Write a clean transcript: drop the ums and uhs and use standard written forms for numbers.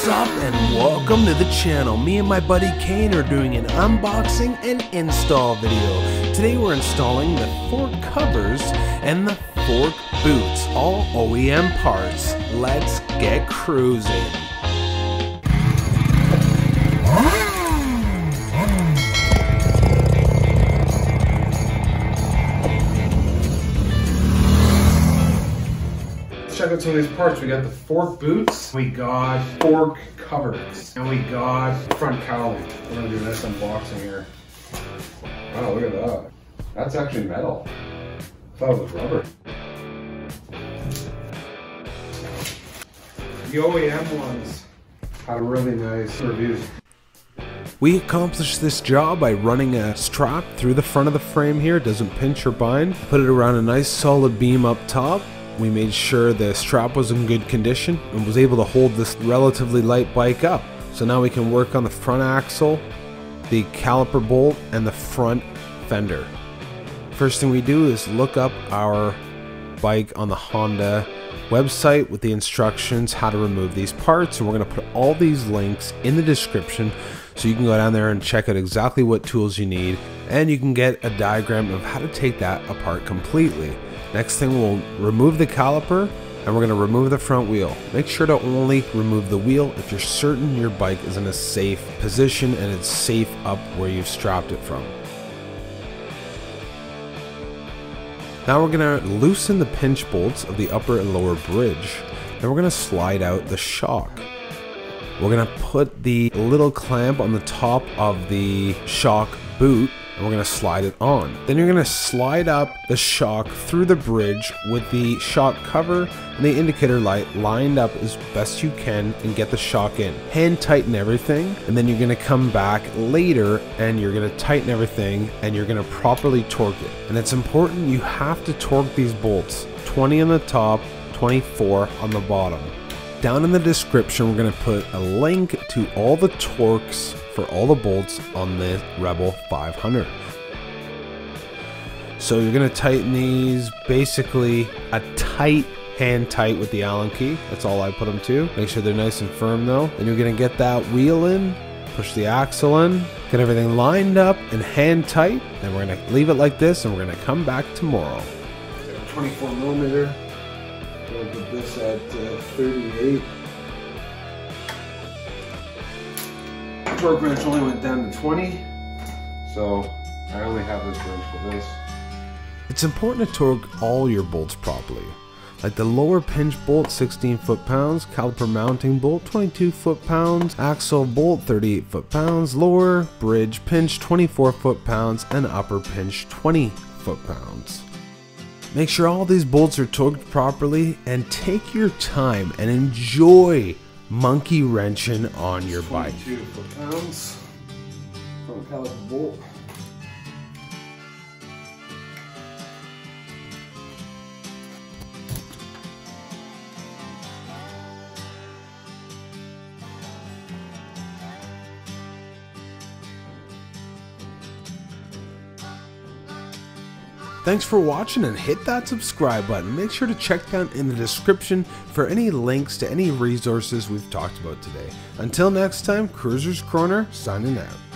What's up and welcome to the channel. Me and my buddy Kane are doing an unboxing and install video. Today we're installing the fork covers and the fork boots, all OEM parts. Let's get cruising. Check out some of these parts. We got the fork boots, we got fork covers, and we got front cowling. We're gonna do this unboxing here. Wow, look at that. That's actually metal. I thought it was rubber. The OEM ones had really nice reviews. We accomplished this job by running a strap through the front of the frame here. It doesn't pinch or bind. Put it around a nice solid beam up top. We made sure the strap was in good condition and was able to hold this relatively light bike up. So now we can work on the front axle, the caliper bolt, and the front fender. First thing we do is look up our bike on the Honda website with the instructions how to remove these parts, and we're going to put all these links in the description so you can go down there and check out exactly what tools you need, and you can get a diagram of how to take that apart completely. Next thing, we'll remove the caliper and we're going to remove the front wheel. Make sure to only remove the wheel if you're certain your bike is in a safe position and it's safe up where you've strapped it from. Now we're going to loosen the pinch bolts of the upper and lower bridge. Then we're going to slide out the shock. We're going to put the little clamp on the top of the shock boot and we're going to slide it on. Then you're going to slide up the shock through the bridge with the shock cover and the indicator light lined up as best you can and get the shock in. Hand tighten everything, and then you're going to come back later and you're going to tighten everything and you're going to properly torque it. And it's important, you have to torque these bolts. 20 on the top, 24 on the bottom. Down in the description, we're going to put a link to all the torques for all the bolts on the Rebel 500. So you're going to tighten these basically a tight hand tight with the Allen key. That's all I put them to. Make sure they're nice and firm though. Then you're going to get that wheel in, push the axle in, get everything lined up and hand tight. Then we're going to leave it like this and we're going to come back tomorrow. 24 millimeter. We'll put this at 38. Torque wrench only went down to 20, so I only have this wrench for this. It's important to torque all your bolts properly. Like the lower pinch bolt, 16 foot-pounds, caliper mounting bolt, 22 foot-pounds, axle bolt, 38 foot-pounds, lower bridge pinch, 24 foot-pounds, and upper pinch, 20 foot-pounds. Make sure all these bolts are torqued properly and take your time and enjoy monkey wrenching on your bike. 22 foot-pounds from a caliper bolt. Thanks for watching and hit that subscribe button. Make sure to check down in the description for any links to any resources we've talked about today. Until next time, Cruiser's Corner signing out.